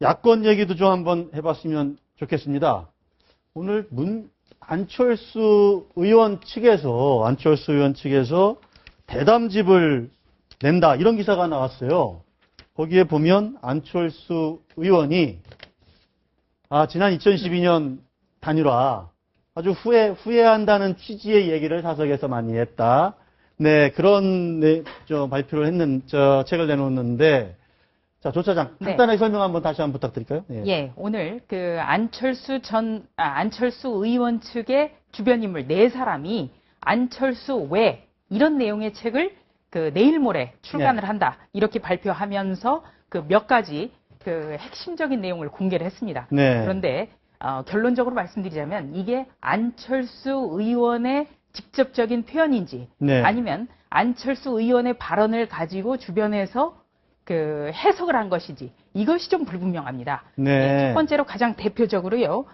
야권 얘기도 좀 한번 해봤으면 좋겠습니다. 오늘 안철수 의원 측에서 대담집을 낸다 이런 기사가 나왔어요. 거기에 보면 안철수 의원이 지난 2012년 단일화 아주 후회한다는 취지의 얘기를 사석에서 많이 했다. 네, 그런 발표를 책을 내놓는데, 자, 조 차장, 간단하게 설명 한번 다시 한번 부탁드릴까요? 예, 오늘 안철수 의원 측의 주변 인물 4사람이 안철수 왜 이런 내용의 책을 내일 모레 출간을 한다. 이렇게 발표하면서 몇 가지 핵심적인 내용을 공개를 했습니다. 네. 그런데 결론적으로 말씀드리자면 이게 안철수 의원의 직접적인 표현인지 아니면 안철수 의원의 발언을 가지고 주변에서 해석을 한 것인지 이것이 좀 불분명합니다. 네. 첫 번째로 가장 대표적으로요.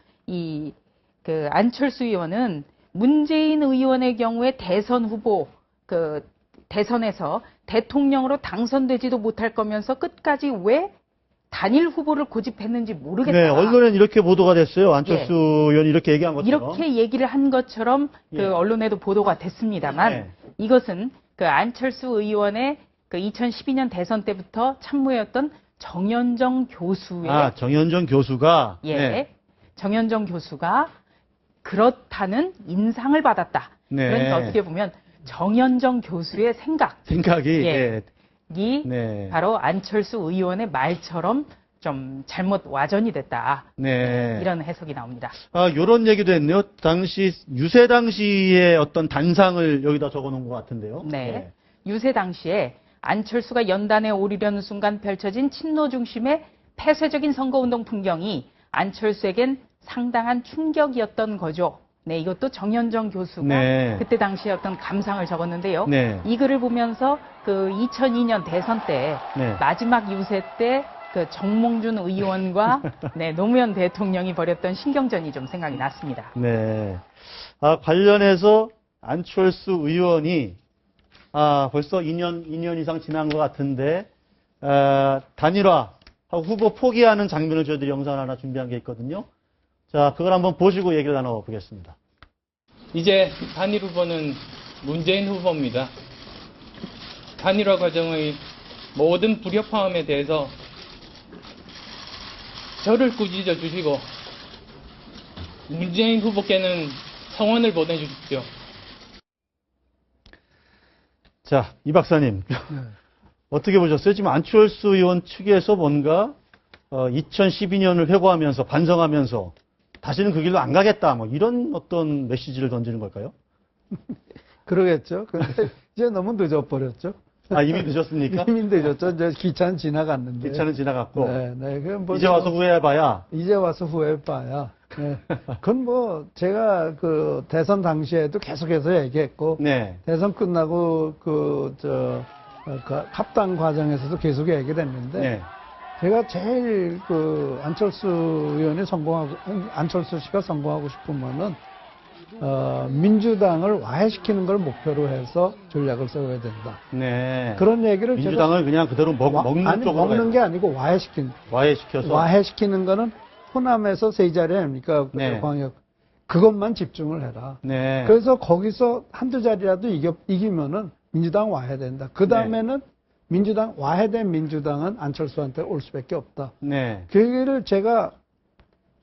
안철수 의원은 문재인 의원의 경우에 대선 후보 대선에서 대통령으로 당선되지도 못할 거면서 끝까지 왜 단일 후보를 고집했는지 모르겠다. 네, 언론엔 이렇게 보도가 됐어요. 안철수 의원이 이렇게 얘기한 것처럼. 이렇게 얘기를 한 것처럼 언론에도 보도가 됐습니다만 이것은 안철수 의원의 2012년 대선 때부터 참모였던 정현정 교수의 정현정 교수가 정현정 교수가 그렇다는 인상을 받았다. 네. 그러니까 어떻게 보면 정현정 교수의 생각이 바로 안철수 의원의 말처럼 좀 잘못 와전이 됐다. 이런 해석이 나옵니다. 이런 얘기도 했네요. 유세 당시의 어떤 단상을 여기다 적어놓은 것 같은데요. 네. 유세 당시에 안철수가 연단에 오르려는 순간 펼쳐진 친노 중심의 폐쇄적인 선거운동 풍경이 안철수에겐 상당한 충격이었던 거죠. 네, 이것도 정현정 교수가 그때 당시에 어떤 감상을 적었는데요. 이 글을 보면서 2002년 대선 때 마지막 유세 때 정몽준 의원과 노무현 대통령이 벌였던 신경전이 좀 생각이 났습니다. 네. 관련해서 안철수 의원이 벌써 2년 이상 지난 것 같은데 단일화 후보 포기하는 장면을 저희들이 영상 하나 준비한 게 있거든요. 자, 그걸 한번 보시고 얘기를 나눠보겠습니다. 이제 단일 후보는 문재인 후보입니다. 단일화 과정의 모든 불협화음에 대해서 저를 꾸짖어 주시고 문재인 후보께는 성원을 보내주십시오. 자, 이 박사님. 어떻게 보셨어요? 지금 안철수 의원 측에서 뭔가 2012년을 회고하면서 반성하면서 다시는 그 길로 안 가겠다 이런 어떤 메시지를 던지는 걸까요? 그러겠죠. 근데 이제 너무 늦어버렸죠. 이미 늦었습니까? 이미 늦었죠. 이제 기차는 지나갔는데. 기차는 지나갔고. 그럼 이제 와서 후회해봐야. 이제 와서 후회해봐야. 그건 제가 대선 당시에도 계속해서 얘기했고. 대선 끝나고 합당 과정에서도 계속 얘기를 했는데. 제가 제일 안철수 씨가 성공하고 싶으면은 민주당을 와해시키는 걸 목표로 해서 전략을 세워야 된다. 그런 얘기를 민주당을 그냥 그대로 먹는 쪽으로 먹는 게 아니고 와해시키는 거는 호남에서 세 자리 아닙니까? 광역 그것만 집중을 해라. 그래서 거기서 한두 자리라도 이기면은 민주당 와야 된다. 그 다음에는 와해된 민주당은 안철수한테 올 수밖에 없다. 그 얘기를 제가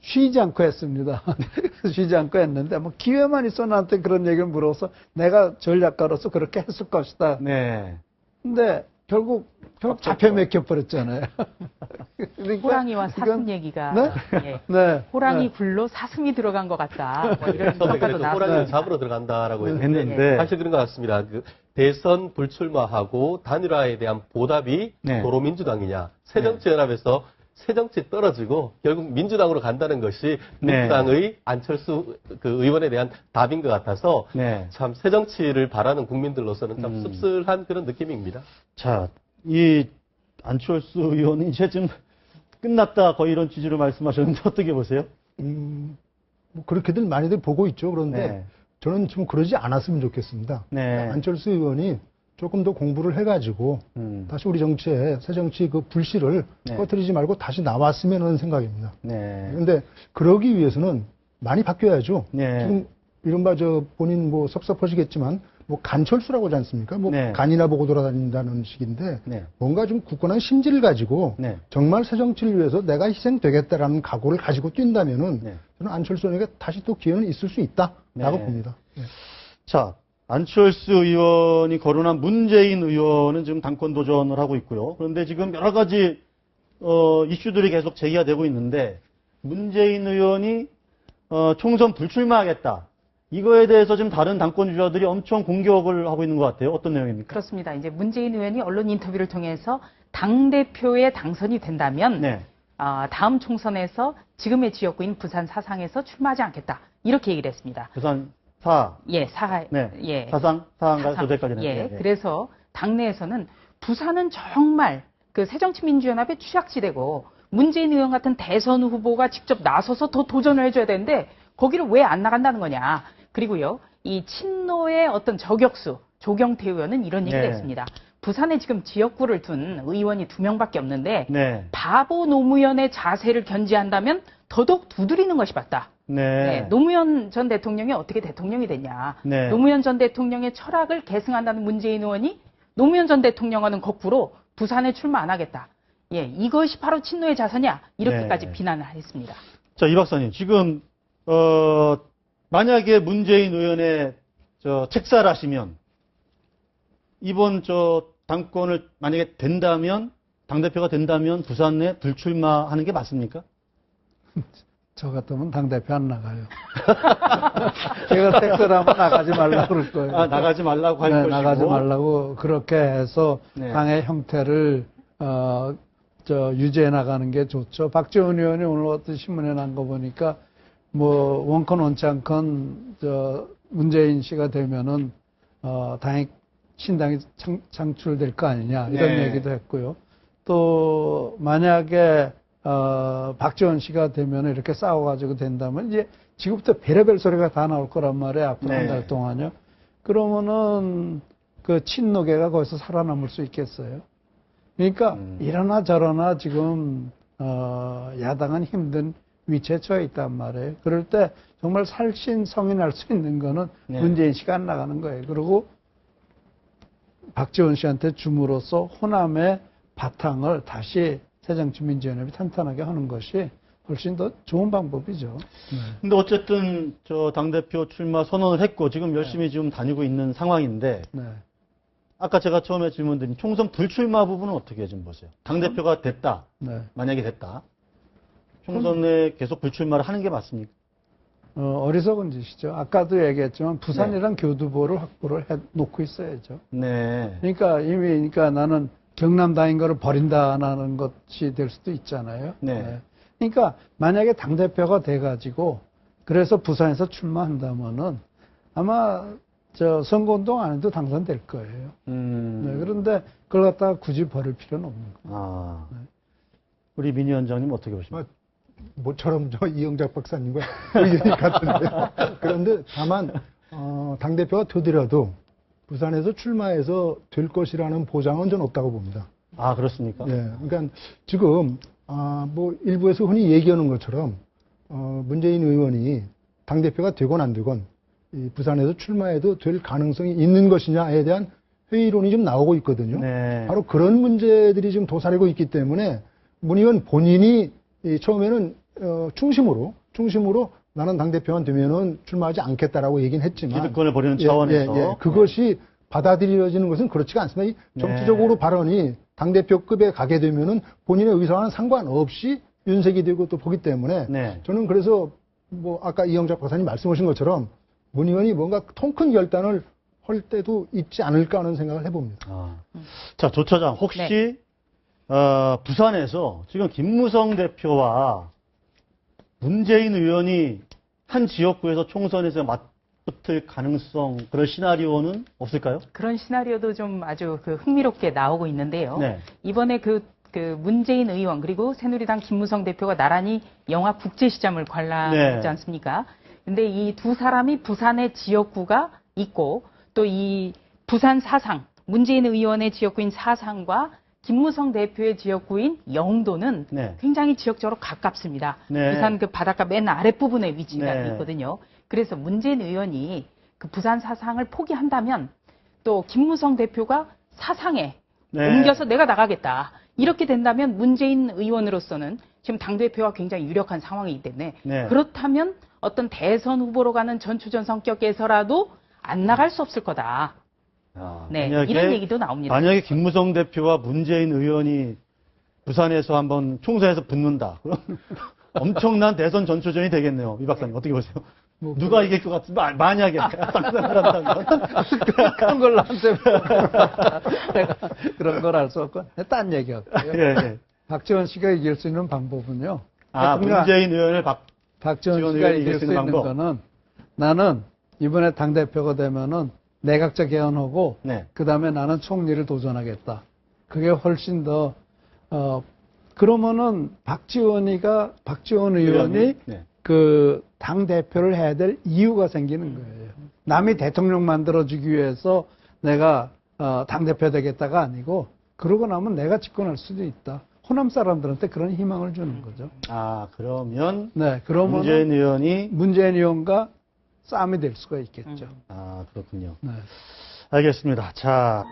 쉬지 않고 했습니다. 쉬지 않고 했는데 기회만 있어 나한테 그런 얘기를 물어서 내가 전략가로서 그렇게 했을 것이다. 근데 결국 잡혀 맥혀버렸잖아요. 그러니까 호랑이와 사슴 얘기가 호랑이 굴로 사슴이 들어간 것 같다. 이런 평가도 나왔어요. 호랑이를 잡으러 들어간다라고 했는데 사실 그런 것 같습니다. 대선 불출마하고 단일화에 대한 보답이 도로 민주당이냐. 새정치연합에서 새정치 떨어지고 결국 민주당으로 간다는 것이 민주당의 안철수 의원에 대한 답인 것 같아서 참 새정치를 바라는 국민들로서는 참 씁쓸한 그런 느낌입니다. 자, 이 안철수 의원이 이제 좀 끝났다 거의 이런 취지로 말씀하셨는데 어떻게 보세요? 그렇게들 많이들 보고 있죠. 그런데 저는 좀 그러지 않았으면 좋겠습니다. 안철수 의원이 조금 더 공부를 해가지고 다시 우리 정치에 새 정치 그 불씨를 꺼뜨리지 말고 다시 나왔으면 하는 생각입니다. 그런데 그러기 위해서는 많이 바뀌어야죠. 지금 이른바 본인 뭐 섭섭하시겠지만 뭐 간철수라고 하지 않습니까? 뭐 간이나 보고 돌아다닌다는 식인데 뭔가 좀 굳건한 심지를 가지고 정말 새 정치를 위해서 내가 희생되겠다라는 각오를 가지고 뛴다면은 저는 안철수 의원에게 다시 또 기회는 있을 수 있다라고 봅니다. 자, 안철수 의원이 거론한 문재인 의원은 지금 당권 도전을 하고 있고요. 그런데 지금 여러 가지 이슈들이 계속 제기가 되고 있는데 문재인 의원이 총선 불출마하겠다. 이거에 대해서 지금 다른 당권 주자들이 엄청 공격을 하고 있는 것 같아요. 어떤 내용입니까? 그렇습니다. 이제 문재인 의원이 언론 인터뷰를 통해서 당대표에 당선이 된다면 다음 총선에서 지금의 지역구인 부산 사상에서 출마하지 않겠다. 이렇게 얘기를 했습니다. 부산 사. 예, 사상가 조대까지는. 그래서 당내에서는 부산은 정말 그 새정치민주연합의 취약지대고 문재인 의원 같은 대선 후보가 직접 나서서 더 도전을 해줘야 되는데 거기를 왜 안 나간다는 거냐. 그리고요, 이 친노의 어떤 저격수, 조경태 의원은 이런 얘기를 했습니다. 부산에 지금 지역구를 둔 의원이 2명밖에 없는데 바보 노무현의 자세를 견지한다면 더더욱 두드리는 것이 맞다. 노무현 전 대통령이 어떻게 대통령이 됐냐. 노무현 전 대통령의 철학을 계승한다는 문재인 의원이 노무현 전 대통령과는 거꾸로 부산에 출마 안 하겠다. 이것이 바로 친노의 자세냐. 이렇게까지 비난을 했습니다. 자, 이 박사님, 지금 만약에 문재인 의원의 책사를 하시면 이번 당권을 만약에 된다면 당대표가 된다면 부산에 불출마하는 게 맞습니까? 저 같으면 당대표 안 나가요. 제가 택서를 하면 나가지 말라고 그럴 거예요. 아, 나가지 말라고 할 것이고. 나가지 말라고 그렇게 해서 당의 형태를 유지해 나가는 게 좋죠. 박지원 의원이 오늘 어떤 신문에 난 거 보니까 뭐 원컨 원치 않건 문재인 씨가 되면은 신당이 창출될 거 아니냐 이런 얘기도 했고요. 또 만약에 박지원 씨가 되면 이렇게 싸워가지고 된다면 이제 지금부터 별의별 소리가 다 나올 거란 말이에요. 앞으로 한 달 동안요. 그러면은 그 친노계가 거기서 살아남을 수 있겠어요. 그러니까 이러나 저러나 지금 야당은 힘든 위치에 처해 있단 말이에요. 그럴 때 정말 살신성인할 수 있는 거는 문재인 씨가 안 나가는 거예요. 그리고 박지원 씨한테 줌으로써 호남의 바탕을 다시 새정치민주연합이 탄탄하게 하는 것이 훨씬 더 좋은 방법이죠. 근데 어쨌든 당대표 출마 선언을 했고 지금 열심히 지금 다니고 있는 상황인데 아까 제가 처음에 질문드린 총선 불출마 부분은 어떻게 좀 보세요? 당대표가 됐다. 만약에 됐다. 총선에 계속 불출마를 하는 게 맞습니까? 어리석은 짓이죠. 아까도 얘기했지만 부산이란 교두보를 확보를 해 놓고 있어야죠. 그러니까 이미 나는 경남당인 거를 버린다는 것이 될 수도 있잖아요. 그러니까 만약에 당대표가 돼가지고 그래서 부산에서 출마한다면은 아마 선거운동 안 해도 당선될 거예요. 그런데 그걸 갖다가 굳이 버릴 필요는 없는 거예요. 우리 민 위원장님 어떻게 보십니까? 모처럼 이영작 박사님과 의견이 같은데요. 그런데 다만 당대표가 되더라도 부산에서 출마해서 될 것이라는 보장은 전 없다고 봅니다. 아, 그렇습니까? 그러니까 지금 뭐 일부에서 흔히 얘기하는 것처럼 문재인 의원이 당대표가 되건 안 되건 이 부산에서 출마해도 될 가능성이 있는 것이냐에 대한 회의론이 좀 나오고 있거든요. 바로 그런 문제들이 지금 도사리고 있기 때문에 문 의원 본인이 처음에는 중심으로 나는 당대표만 되면은 출마하지 않겠다라고 얘기는 했지만 기득권을 버리는 차원에서 그것이 받아들여지는 것은 그렇지가 않습니다. 이 정치적으로 발언이 당대표급에 가게 되면은 본인의 의사와는 상관없이 윤색이 되고 또 보기 때문에 저는 그래서 뭐 아까 이영작 박사님 말씀하신 것처럼 문 의원이 뭔가 통 큰 결단을 할 때도 있지 않을까 하는 생각을 해봅니다. 자, 조 차장 혹시 부산에서 지금 김무성 대표와 문재인 의원이 한 지역구에서 총선에서 맞붙을 가능성, 그런 시나리오는 없을까요? 그런 시나리오도 좀 아주 흥미롭게 나오고 있는데요. 이번에 문재인 의원 그리고 새누리당 김무성 대표가 나란히 영화 국제시장을 관람했지 않습니까? 근데 이 두 사람이 부산의 지역구가 있고 또 이 부산 사상, 문재인 의원의 지역구인 사상과 김무성 대표의 지역구인 영도는 네. 굉장히 지역적으로 가깝습니다. 네. 부산 그 바닷가 맨 아랫부분에 위치가 네. 있거든요. 그래서 문재인 의원이 그 부산 사상을 포기한다면 또 김무성 대표가 사상에 네. 옮겨서 내가 나가겠다. 이렇게 된다면 문재인 의원으로서는 지금 당대표가 굉장히 유력한 상황이기 때문에 네. 그렇다면 어떤 대선 후보로 가는 전추전 성격에서라도 안 나갈 수 없을 거다. 네, 이런 얘기도 나옵니다. 만약에 김무성 대표와 문재인 의원이 부산에서 한번 총선에서 붙는다. 그럼 엄청난 대선 전초전이 되겠네요. 이 박사님 어떻게 보세요? 누가 이길 것 같은데 만약에 상상을 한다면 그런 걸 나한테 그런 걸 알 수 없고 딴 얘기였고요. 예, 예. 박지원 씨가 이길 수 있는 방법은요. 문재인 의원을 박지원 씨가 이길 수 있는 거는 나는 이번에 당대표가 되면은 내각제 개헌하고 네. 그다음에 나는 총리를 도전하겠다. 그게 훨씬 더 그러면은 박지원 의원이 네. 그 당대표를 해야 될 이유가 생기는 거예요. 남이 대통령 만들어주기 위해서 내가 당대표 되겠다가 아니고 그러고 나면 내가 집권할 수도 있다. 호남 사람들한테 그런 희망을 주는 거죠. 그러면 그러면 문재인 의원과 싸움이 될 수가 있겠죠. 그렇군요. 네. 알겠습니다. 자.